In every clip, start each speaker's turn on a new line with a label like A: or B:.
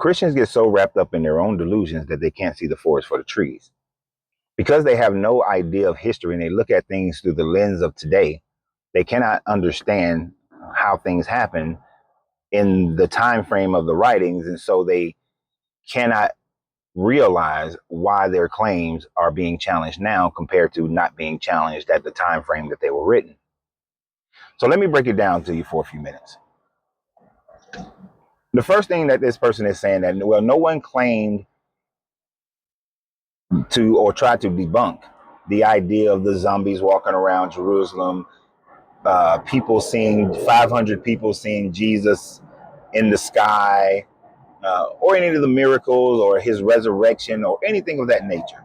A: Christians get so wrapped up in their own delusions that they can't see the forest for the trees. Because they have no idea of history and they look at things through the lens of today, they cannot understand how things happen in the time frame of the writings, and so they cannot realize why their claims are being challenged now compared to not being challenged at the time frame that they were written. So let me break it down to you for a few minutes. The first thing that this person is saying, that, well, no one claimed to or tried to debunk the idea of the zombies walking around Jerusalem, people seeing 500 people seeing Jesus in the sky, or any of the miracles or his resurrection or anything of that nature.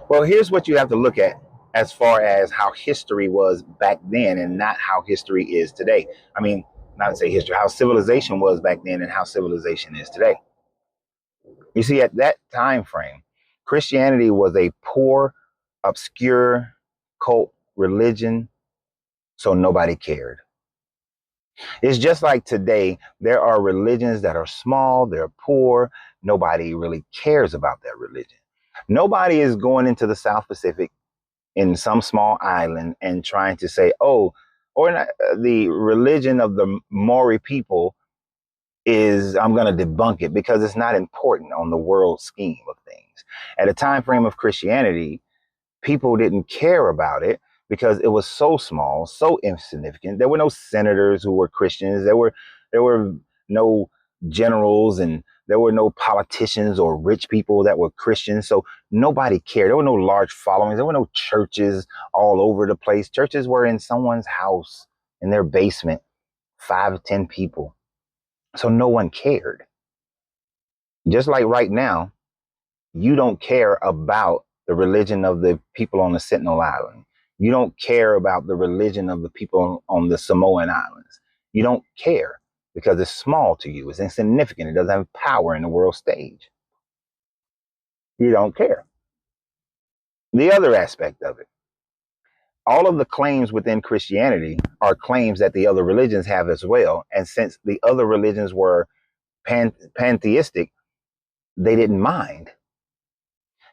A: Well, here's what you have to look at as far as how history was back then and not how history is today. I mean, not to say history, how civilization was back then and how civilization is today. You see, at that time frame, Christianity was a poor, obscure cult religion, so nobody cared. It's just like today, there are religions that are small, they're poor, nobody really cares about that religion. Nobody is going into the South Pacific in some small island and trying to say, oh, or not, the religion of the Maori people is, I'm going to debunk it, because it's not important on the world scheme of things. At a time frame of Christianity, people didn't care about it because it was so small, so insignificant. There were no senators who were Christians. There were no generals, and there were no politicians or rich people that were Christians. So nobody cared. There were no large followings. There were no churches all over the place. Churches were in someone's house, in their basement, 5 to 10 people. So no one cared. Just like right now, you don't care about the religion of the people on the Sentinel Island. You don't care about the religion of the people on the Samoan Islands. You don't care because it's small to you. It's insignificant. It doesn't have power in the world stage. You don't care. The other aspect of it, all of the claims within Christianity are claims that the other religions have as well. And since the other religions were pantheistic, they didn't mind.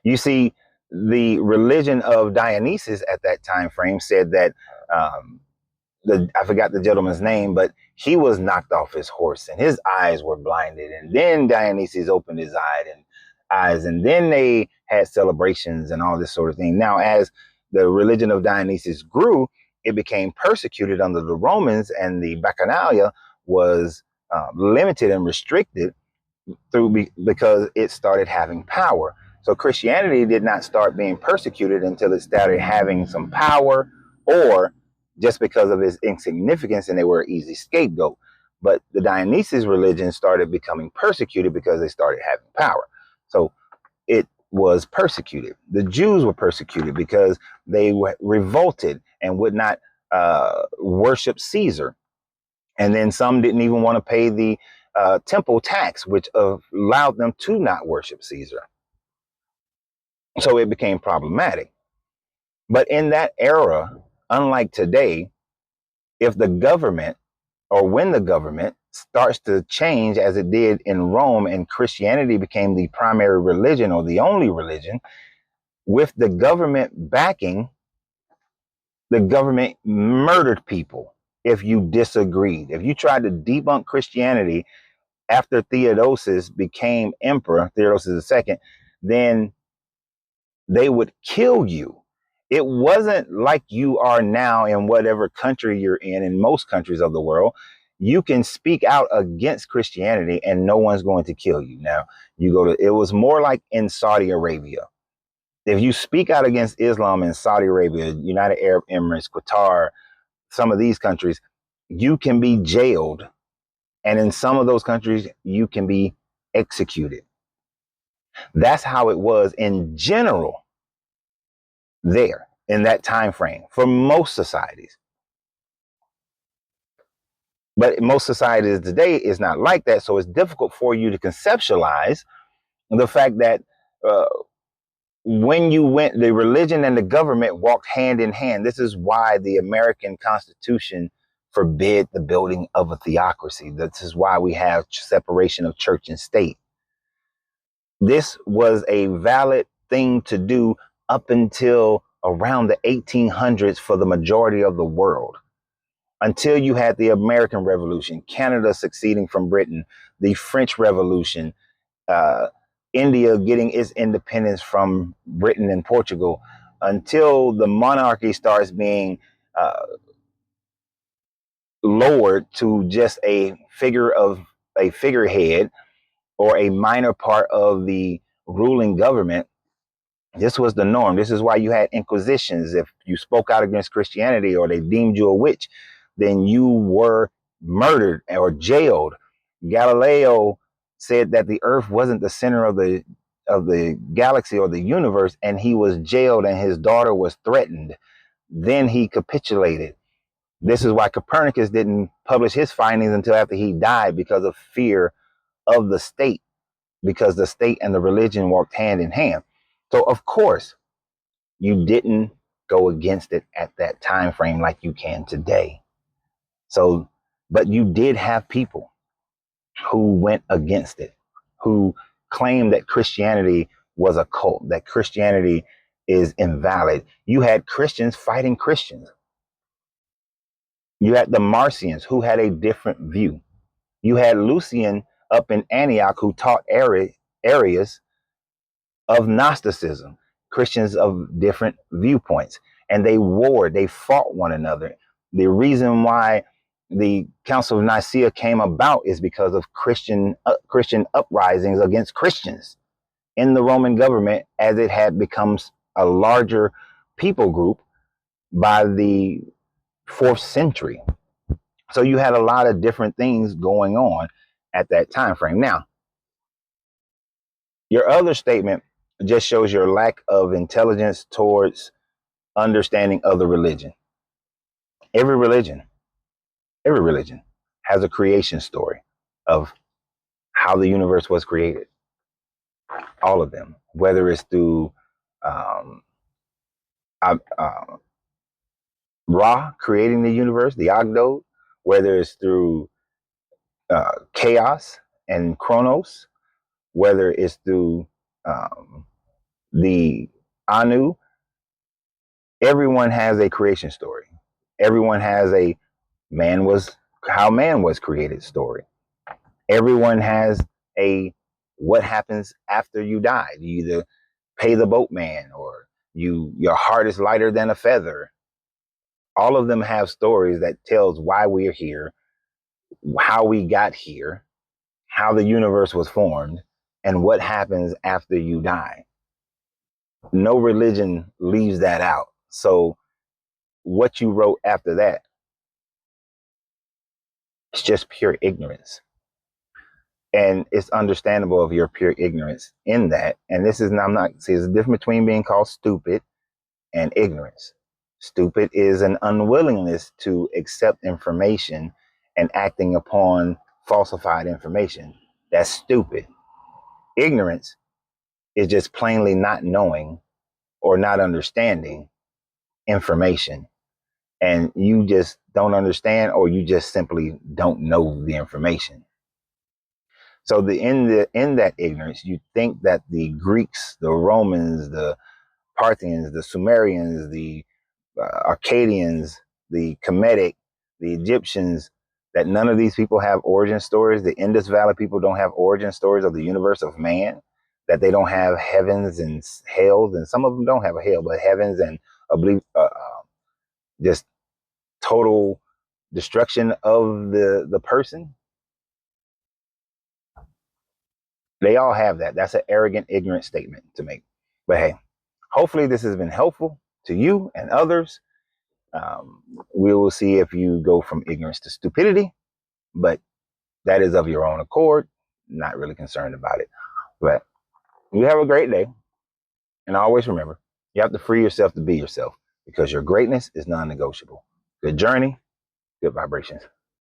A: You see, the religion of Dionysus at that time frame said that I forgot the gentleman's name, but he was knocked off his horse and his eyes were blinded. And then Dionysus opened his eyes, and then they had celebrations and all this sort of thing. Now, as the religion of Dionysus grew, it became persecuted under the Romans, and the Bacchanalia was limited and restricted because it started having power. So Christianity did not start being persecuted until it started having some power, or just because of its insignificance and they were an easy scapegoat. But the Dionysus religion started becoming persecuted because they started having power. So it was persecuted. The Jews were persecuted because they revolted and would not worship Caesar. And then some didn't even want to pay the temple tax, which allowed them to not worship Caesar. So it became problematic. But in that era, unlike today, if the government, or when the government starts to change as it did in Rome and Christianity became the primary religion or the only religion, with the government backing, the government murdered people if you disagreed. If you tried to debunk Christianity after Theodosius became emperor, Theodosius II, then they would kill you. It wasn't like you are now in whatever country you're in most countries of the world. You can speak out against Christianity and no one's going to kill you. Now, it was more like in Saudi Arabia. If you speak out against Islam in Saudi Arabia, United Arab Emirates, Qatar, some of these countries, you can be jailed. And in some of those countries, you can be executed. That's how it was in general there in that time frame for most societies. But most societies today is not like that. So it's difficult for you to conceptualize the fact that when the religion and the government walked hand in hand. This is why the American Constitution forbid the building of a theocracy. This is why we have separation of church and state. This was a valid thing to do up until around the 1800s for the majority of the world, until you had the American Revolution, Canada succeeding from Britain, the French Revolution, uh, India getting its independence from Britain and Portugal, until the monarchy starts being uh, lowered to just a figurehead or a minor part of the ruling government. This was the norm. This is why you had inquisitions. If you spoke out against Christianity or they deemed you a witch, then you were murdered or jailed. Galileo said that the earth wasn't the center of the galaxy or the universe, and he was jailed and his daughter was threatened. Then he capitulated. This is why Copernicus didn't publish his findings until after he died, because of fear of the state, because the state and the religion walked hand in hand. So of course, you didn't go against it at that time frame like you can today. So, but you did have people who went against it, who claimed that Christianity was a cult, that Christianity is invalid. You had Christians fighting Christians. You had the Marcions who had a different view. You had Lucian up in Antioch who taught areas of Gnosticism, Christians of different viewpoints, and they warred, they fought one another. The reason why the Council of Nicaea came about is because of Christian uprisings against Christians in the Roman government, as it had become a larger people group by the 4th century. So you had a lot of different things going on at that time frame. Now, your other statement just shows your lack of intelligence towards understanding of the religion. Every religion, every religion has a creation story of how the universe was created. All of them, whether it's through um, Ra creating the universe, the Ogdod, whether it's through chaos and Chronos, whether it's through the Anu. Everyone has a creation story. Everyone has a how man was created story. Everyone has a what happens after you die. You either pay the boatman or your heart is lighter than a feather. All of them have stories that tells why we're here, how we got here, how the universe was formed, and what happens after you die. No religion leaves that out. So what you wrote after that, it's just pure ignorance. And it's understandable of your pure ignorance in that. And this is, I'm not, see, there's a difference between being called stupid and ignorance. Stupid is an unwillingness to accept information and acting upon falsified information. That's stupid. Ignorance is just plainly not knowing or not understanding information. And you just don't understand, or you just simply don't know the information. So in that ignorance, you think that the Greeks, the Romans, the Parthians, the Sumerians, the Akkadians, the Kemetic, the Egyptians, that none of these people have origin stories. The Indus Valley people don't have origin stories of the universe of man, that they don't have heavens and hells, and some of them don't have a hell, but heavens and just total destruction of the person. They all have that. That's an arrogant, ignorant statement to make. But hey, hopefully this has been helpful to you and others. We will see if you go from ignorance to stupidity, but that is of your own accord. Not really concerned about it. But you have a great day. And always remember, you have to free yourself to be yourself, because your greatness is non-negotiable. Good journey, good vibrations.